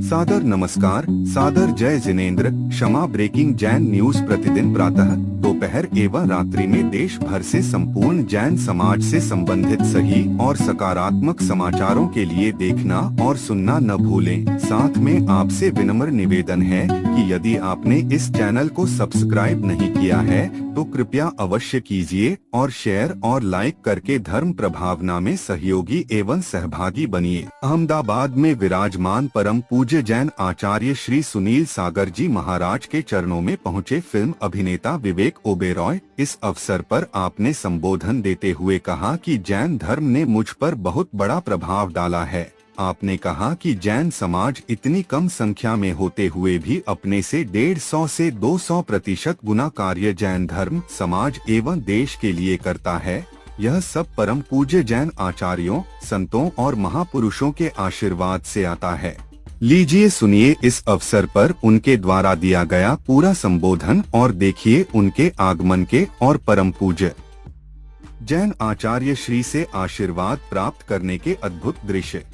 सादर नमस्कार, सादर जय जिनेंद्र। क्षमा ब्रेकिंग जैन न्यूज प्रतिदिन प्रातः, दोपहर एवं रात्रि में देश भर से संपूर्ण जैन समाज से संबंधित सही और सकारात्मक समाचारों के लिए देखना और सुनना न भूलें। साथ में आपसे विनम्र निवेदन है कि यदि आपने इस चैनल को सब्सक्राइब नहीं किया है तो कृपया अवश्य कीजिए और शेयर और लाइक करके धर्म प्रभावना में सहयोगी एवं सहभागी बनिए। अहमदाबाद में विराजमान परम पूज्य जैन आचार्य श्री सुनील सागर जी महाराज के चरणों में पहुँचे फिल्म अभिनेता विवेक ओबेरॉय। इस अवसर पर आपने संबोधन देते हुए कहा कि जैन धर्म ने मुझ पर बहुत बड़ा प्रभाव डाला है। आपने कहा कि जैन समाज इतनी कम संख्या में होते हुए भी अपने से 150 से 200% गुना कार्य जैन धर्म, समाज एवं देश के लिए करता है। यह सब परम पूज्य जैन आचार्यों, संतों और महापुरुषों के आशीर्वाद से आता है। लीजिए सुनिए इस अवसर पर उनके द्वारा दिया गया पूरा संबोधन और देखिए उनके आगमन के और परम पूज्य जैन आचार्य श्री से आशीर्वाद प्राप्त करने के अद्भुत दृश्य।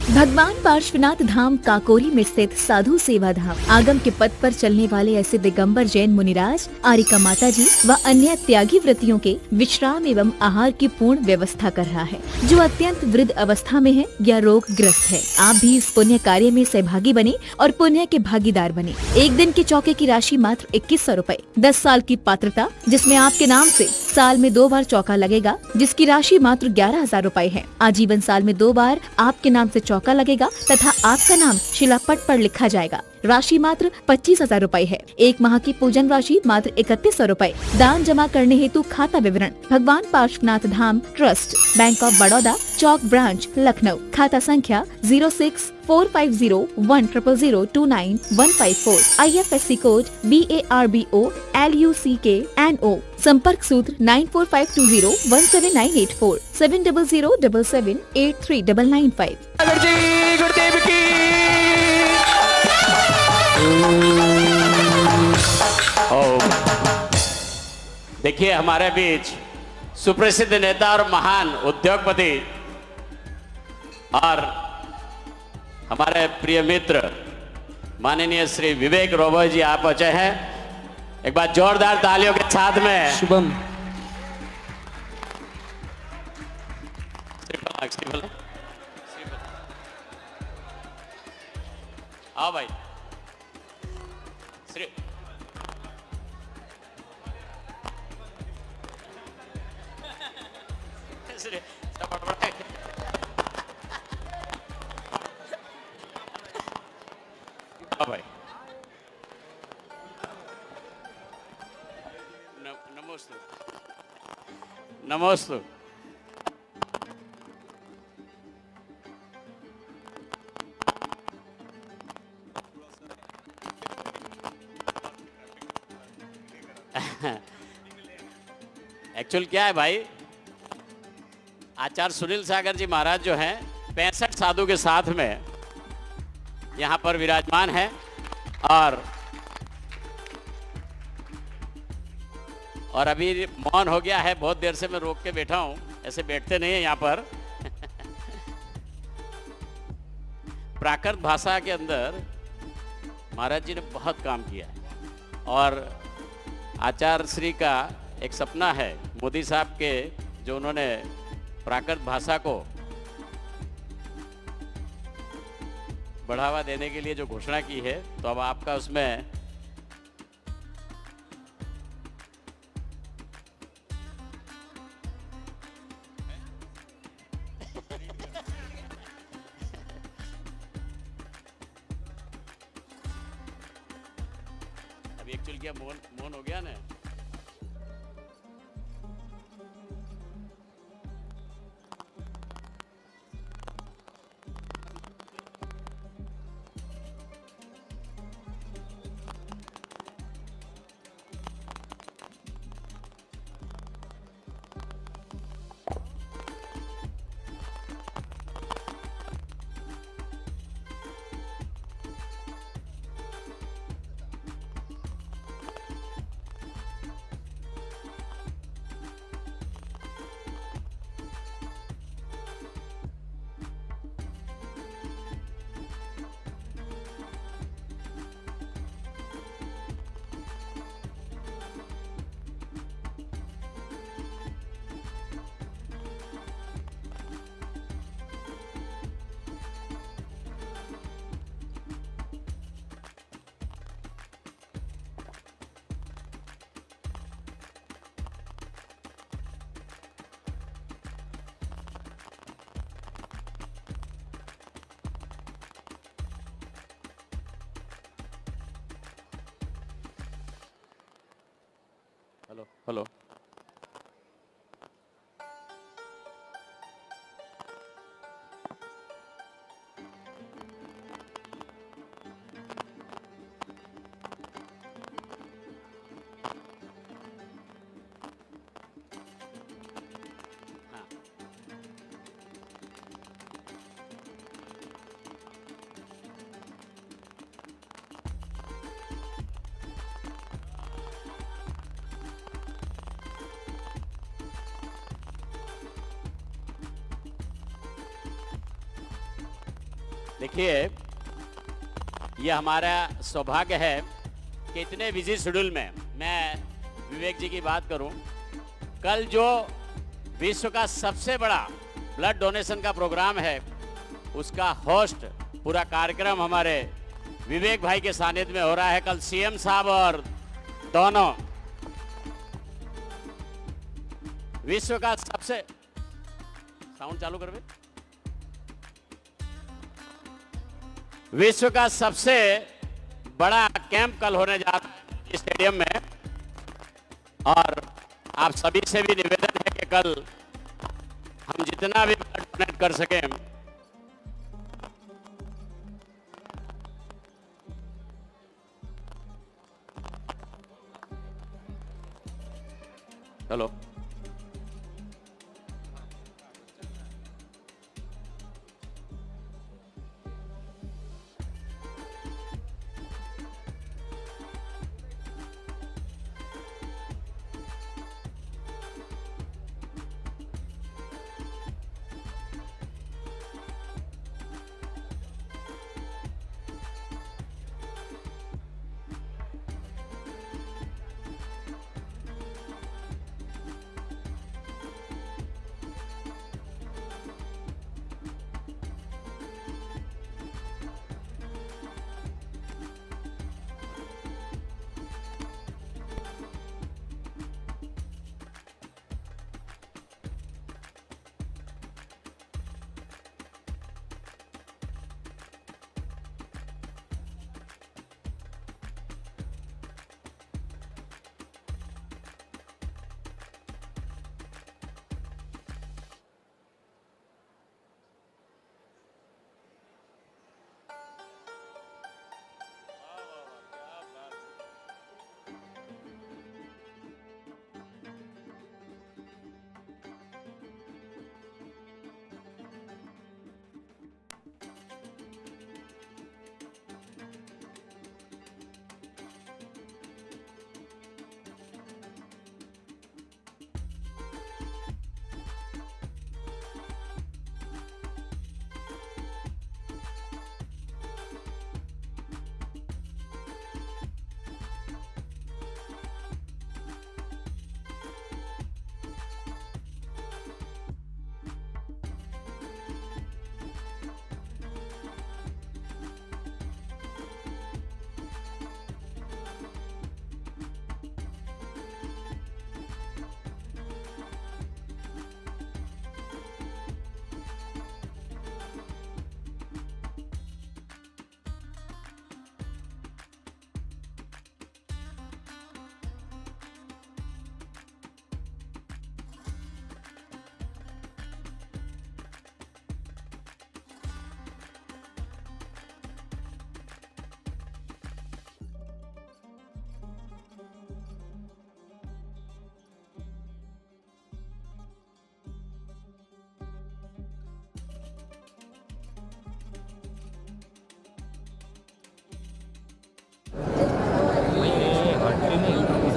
भगवान पार्श्वनाथ धाम काकोरी में स्थित साधु सेवा धाम आगम के पथ पर चलने वाले ऐसे दिगंबर जैन मुनिराज, आरिका माता जी व अन्य त्यागी व्रतियों के विश्राम एवं आहार की पूर्ण व्यवस्था कर रहा है, जो अत्यंत वृद्ध अवस्था में है या रोग ग्रस्त है। आप भी इस पुण्य कार्य में सहभागी बने और पुण्य के भागीदार बने। एक दिन के चौके की राशि मात्र 2100 रूपए। 10 साल की पात्रता, जिसमें आपके नाम से साल में 2 बार चौका लगेगा, जिसकी राशि मात्र 11,000 रूपए है। आजीवन साल में 2 बार आपके नाम से चौका लगेगा तथा आपका नाम शिलापट पर लिखा जाएगा। राशि मात्र 25,000 रूपए है। 1 माह की पूजन राशि मात्र 3100 रूपए। दान जमा करने हेतु खाता विवरण भगवान Parshwanath Dham trust, bank of Baroda, Chowk branch, Lucknow. खाता संख्या 0645010029 IFSC कोड BARBO LUCKNO। संपर्क सूत्र 9452017984 7007783995। देखिए हमारे बीच सुप्रसिद्ध नेता और महान उद्योगपति और हमारे प्रिय मित्र माननीय श्री विवेक रोबोई जी आप पहुंचे हैं। एक बार जोरदार तालियों के साथ में शुभम आओ भाई श्री भाई नमस्ते नमस्ते। एक्चुअल क्या है भाई, आचार्य सुनील सागर जी महाराज जो हैं 65 साधु के साथ में यहाँ पर विराजमान है और अभी मौन हो गया है। बहुत देर से मैं रोक के बैठा हूँ, ऐसे बैठते नहीं है यहाँ पर। प्राकृत भाषा के अंदर महाराज जी ने बहुत काम किया है और आचार्य श्री का एक सपना है मोदी साहब के, जो उन्होंने प्राकृत भाषा को बढ़ावा देने के लिए जो घोषणा की है, तो अब आपका उसमें अभी एक्चुअल क्या मौन हो गया ना। Hello hello. देखिए, ये हमारा सौभाग्य है कि इतने बिजी शेड्यूल में मैं विवेक जी की बात करूं। कल जो विश्व का सबसे बड़ा ब्लड डोनेशन का प्रोग्राम है, उसका होस्ट पूरा कार्यक्रम हमारे विवेक भाई के सानिध्य में हो रहा है। कल सीएम साहब और दोनों विश्व का सबसे, साउंड चालू कर बे, विश्व का सबसे बड़ा कैंप कल होने जा रहा है स्टेडियम में, और आप सभी से भी निवेदन है कि कल हम जितना भी ब्लड डोनेट कर सकें। हेलो,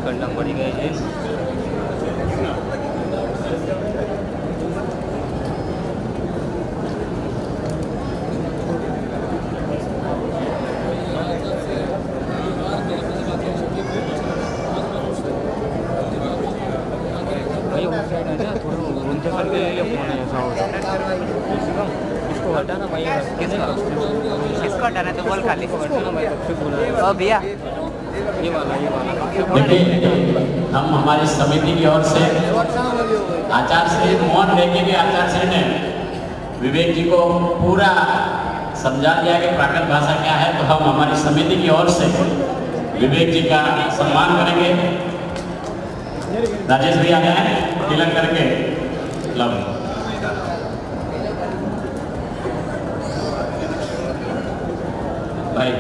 करना पड़ेगा ये। भाई उस साइड है ना, थोड़ा उनसे करके ले ले फोन है ऐसा हो। इसको हटाना भाई, किसको हटाना तो बोल, खाली को हटाना भाई, सबसे बोला भैया ये वाला। देखिए, हम हमारी समिति की ओर से आचार्य श्री मोहन रेड्डी के आचार्य श्री ने विवेक जी को पूरा समझा दिया कि प्राकृत भाषा क्या है, तो हम हमारी समिति की ओर से विवेक जी का सम्मान करेंगे। राजेश भैया आए तिलक करके लो भाई।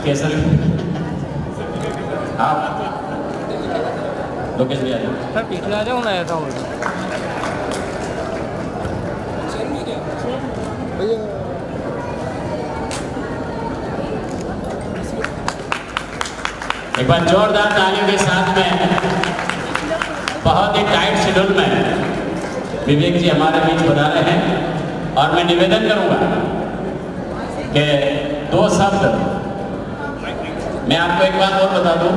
केसर आप लोकेश भैया सर पीछे आ जाओ ना, ऐसा हो एक बार जोरदार तालियों के साथ में बहुत ही टाइट शेड्यूल में विवेक जी हमारे बीच बता रहे हैं और मैं निवेदन करूंगा कि 2 शब्द मैं आपको एक बात और बता दूं।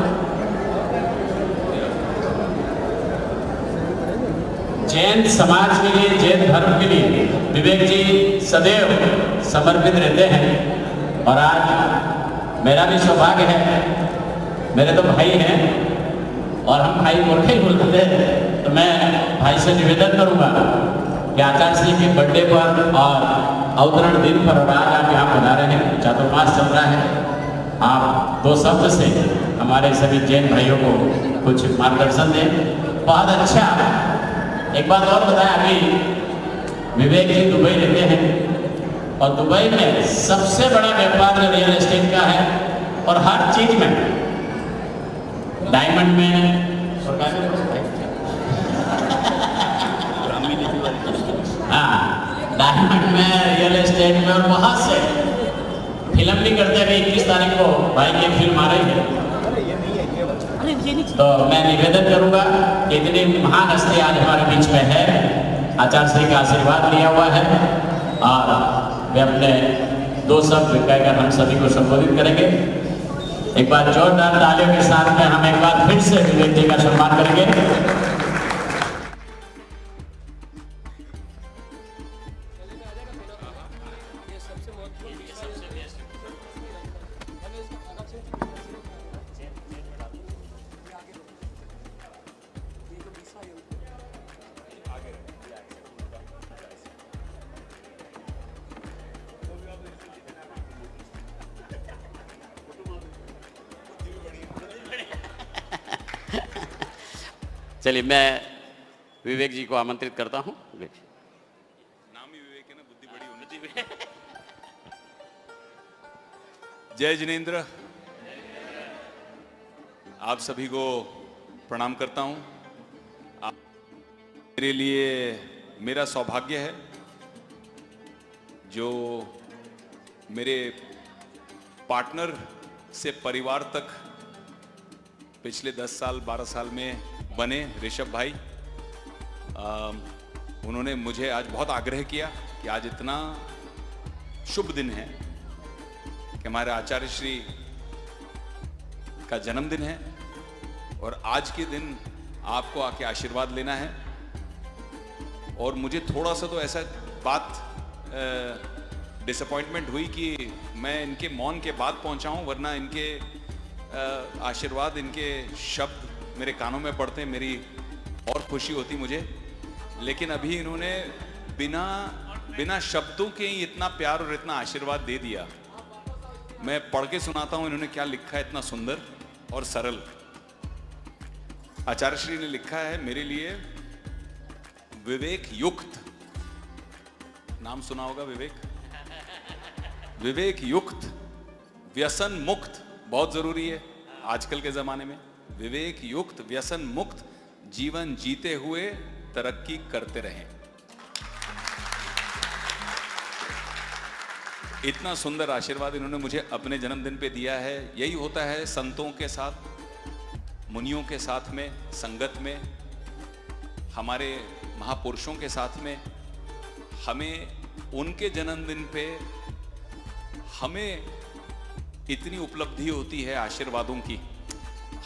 जैन समाज के लिए, जैन धर्म के लिए विवेक जी सदैव समर्पित रहते हैं और आज मेरा भी सौभाग्य है, मेरे तो भाई हैं और हम भाई गोरखे ही बोलते हैं, तो मैं भाई से निवेदन करूंगा कि आचार्य श्री के बर्थडे पर और अवतरण दिन पर और आज आप यहाँ बना रहे हैं, चातुर्मास चल रहा है, आप 2 शब्द से हमारे सभी जैन भाइयों को कुछ मार्गदर्शन दें। बहुत अच्छा। एक बात और बताया, अभी विवेक जी दुबई रहते हैं और दुबई में सबसे बड़ा व्यापार जो रियल एस्टेट का है और हर चीज में, डायमंड में हाँ, डायमंड में, रियल एस्टेट में और बहुत से फिल्म भी करते हैं। 21 तारीख को भाई की फिल्म आ रही है, तो मैं निवेदन करूंगा कि इतनी महान हस्ती आज हमारे बीच में है, आचार्य श्री का आशीर्वाद लिया हुआ है और वे अपने 2 शब्द कहकर हम सभी को संबोधित करेंगे। एक बार जोरदार तालियों के साथ में हम एक बार फिर से विवेक जी का सम्मान करेंगे। चलिए मैं विवेक जी को आमंत्रित करता हूं। नाम ही विवेक है ना, बुद्धि बड़ी होनी चाहिए। जय जिनेंद्र, आप सभी को प्रणाम करता हूं। मेरे लिए मेरा सौभाग्य है जो मेरे पार्टनर से परिवार तक पिछले 10 साल 12 साल में बने ऋषभ भाई। उन्होंने मुझे आज बहुत आग्रह किया कि आज इतना शुभ दिन है कि हमारे आचार्य श्री का जन्मदिन है और आज के दिन आपको आके आशीर्वाद लेना है। और मुझे थोड़ा सा तो ऐसा बात डिसअपॉइंटमेंट हुई कि मैं इनके मौन के बाद पहुंचा हूं, वरना इनके आशीर्वाद, इनके शब्द मेरे कानों में पड़ते हैं, मेरी और खुशी होती मुझे। लेकिन अभी इन्होंने बिना शब्दों के ही इतना प्यार और इतना आशीर्वाद दे दिया। मैं पढ़ के सुनाता हूं इन्होंने क्या लिखा है, इतना सुंदर और सरल। आचार्य श्री ने लिखा है मेरे लिए, विवेक युक्त, नाम सुना होगा विवेक, विवेक युक्त, व्यसन मुक्त, बहुत जरूरी है आजकल के जमाने में। विवेक युक्त, व्यसन मुक्त जीवन जीते हुए तरक्की करते रहें। इतना सुंदर आशीर्वाद इन्होंने मुझे अपने जन्मदिन पे दिया है। यही होता है संतों के साथ, मुनियों के साथ में, संगत में, हमारे महापुरुषों के साथ में। हमें उनके जन्मदिन पे हमें इतनी उपलब्धि होती है आशीर्वादों की।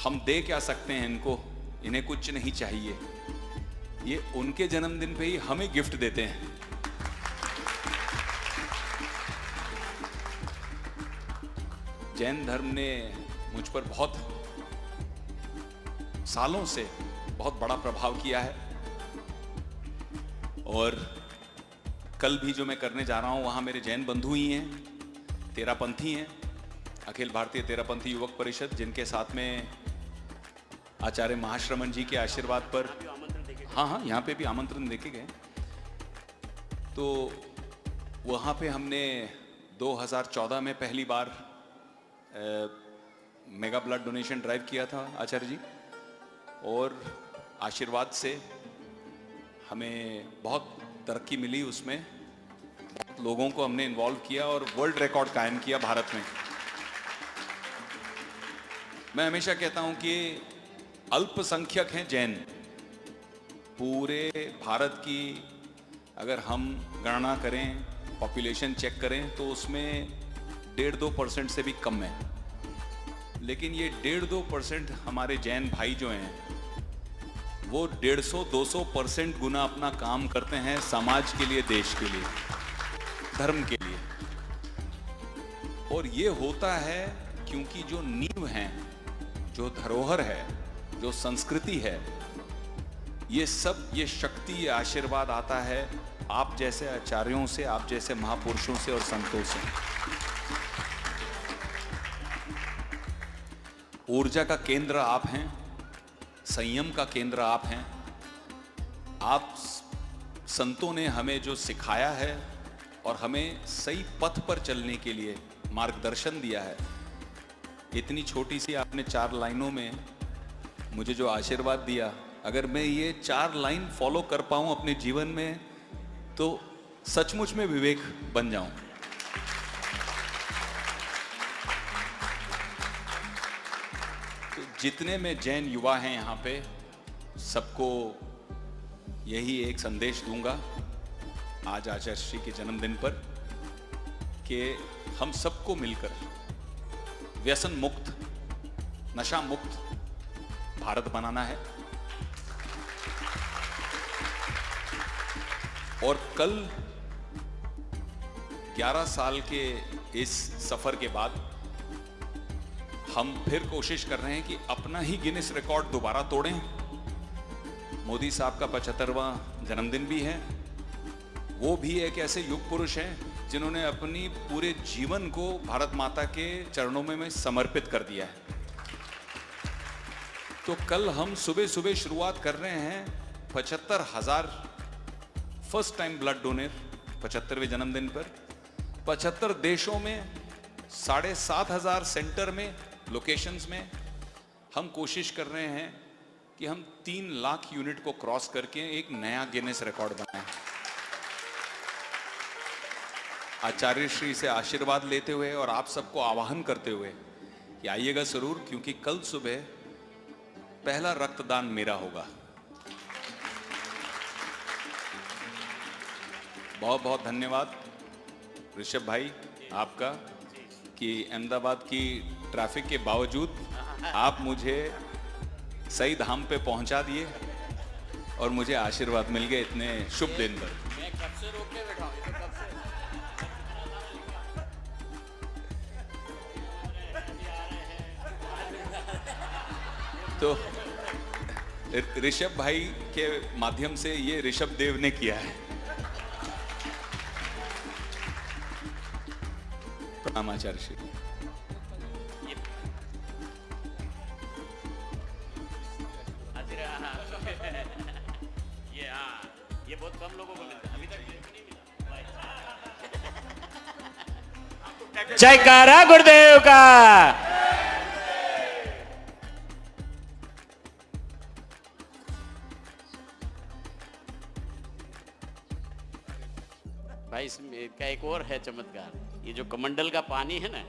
हम दे क्या सकते हैं इनको, इन्हें कुछ नहीं चाहिए, ये उनके जन्मदिन पे ही हमें गिफ्ट देते हैं। जैन धर्म ने मुझ पर बहुत सालों से बहुत बड़ा प्रभाव किया है। और कल भी जो मैं करने जा रहा हूं वहां मेरे जैन बंधु ही हैं, तेरापंथी हैं, अखिल भारतीय तेरापंथी युवक परिषद, जिनके साथ में आचार्य महाश्रमण जी के आशीर्वाद पर, हाँ, यहाँ पे भी आमंत्रण देके गए। तो वहाँ पे हमने 2014 में पहली बार मेगा ब्लड डोनेशन ड्राइव किया था आचार्य जी, और आशीर्वाद से हमें बहुत तरक्की मिली। उसमें बहुत लोगों को हमने इन्वॉल्व किया और वर्ल्ड रिकॉर्ड कायम किया भारत में। मैं हमेशा कहता हूं कि अल्पसंख्यक हैं जैन। पूरे भारत की अगर हम गणना करें, पॉपुलेशन चेक करें, तो उसमें 1.5-2% से भी कम है। लेकिन ये 1.5-2% हमारे जैन भाई जो हैं वो 150-200% गुना अपना काम करते हैं समाज के लिए, देश के लिए, धर्म के लिए। और ये होता है क्योंकि जो नींव है, जो धरोहर है, जो संस्कृति है, ये सब, ये शक्ति, ये आशीर्वाद आता है आप जैसे आचार्यों से, आप जैसे महापुरुषों से और संतों से। ऊर्जा का केंद्र आप हैं, संयम का केंद्र आप हैं। आप संतों ने हमें जो सिखाया है और हमें सही पथ पर चलने के लिए मार्गदर्शन दिया है, इतनी छोटी सी आपने 4 लाइनों में मुझे जो आशीर्वाद दिया, अगर मैं ये 4 लाइन फॉलो कर पाऊं अपने जीवन में तो सचमुच में विवेक बन जाऊं। तो जितने में जैन युवा हैं यहाँ पे, सबको यही एक संदेश दूंगा आज आचार्य श्री के जन्मदिन पर, कि हम सबको मिलकर व्यसन मुक्त, नशा मुक्त भारत बनाना है। और कल 11 साल के इस सफर के बाद हम फिर कोशिश कर रहे हैं कि अपना ही गिनीज रिकॉर्ड दोबारा तोड़ें। मोदी साहब का 75वां जन्मदिन भी है। वो भी एक ऐसे युग पुरुष हैं जिन्होंने अपनी पूरे जीवन को भारत माता के चरणों में समर्पित कर दिया है। तो कल हम सुबह सुबह शुरुआत कर रहे हैं 75,000 फर्स्ट टाइम ब्लड डोनर 75वें जन्मदिन पर 75 देशों में 7,500 सेंटर में, लोकेशंस में हम कोशिश कर रहे हैं कि हम 3 लाख यूनिट को क्रॉस करके एक नया गिनीज रिकॉर्ड बनाएं। आचार्य श्री से आशीर्वाद लेते हुए और आप सबको आह्वान करते हुए कि आइएगा जरूर, क्योंकि कल सुबह पहला रक्तदान मेरा होगा। बहुत बहुत धन्यवाद ऋषभ भाई आपका कि अहमदाबाद की ट्रैफिक के बावजूद आप मुझे सही धाम पे पहुंचा दिए और मुझे आशीर्वाद मिल गए इतने शुभ दिन पर। मैं कब से रोक के बैठा हूं, कब से। तो ऋषभ भाई के माध्यम से ये ऋषभ देव ने किया है। प्रणाम आचार्य श्री। ये बहुत कम लोगों को मिलता है, अभी तक नहीं मिला। जयकारा गुरुदेव का। भाई इसका एक और है चमत्कार, ये जो कमंडल का पानी है ना,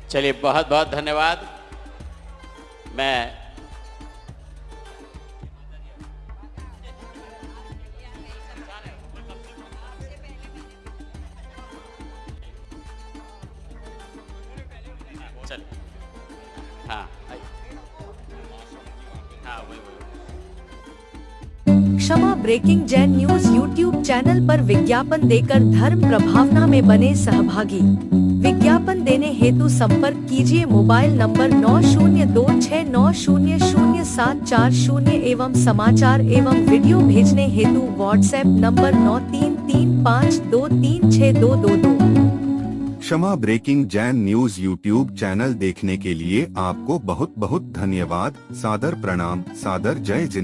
चलिए बहुत बहुत धन्यवाद। मैं चल हाँ हाँ वही Kshama breaking Jain news YouTube channel पर विज्ञापन देकर धर्म प्रभावना में बने सहभागी। विज्ञापन देने हेतु संपर्क कीजिए मोबाइल नंबर 9026900740 एवं समाचार एवं वीडियो भेजने हेतु WhatsApp number 9335236222। Kshama breaking Jain news YouTube channel देखने के लिए आपको बहुत बहुत धन्यवाद। सादर प्रणाम, सादर जय जिनेंद्र।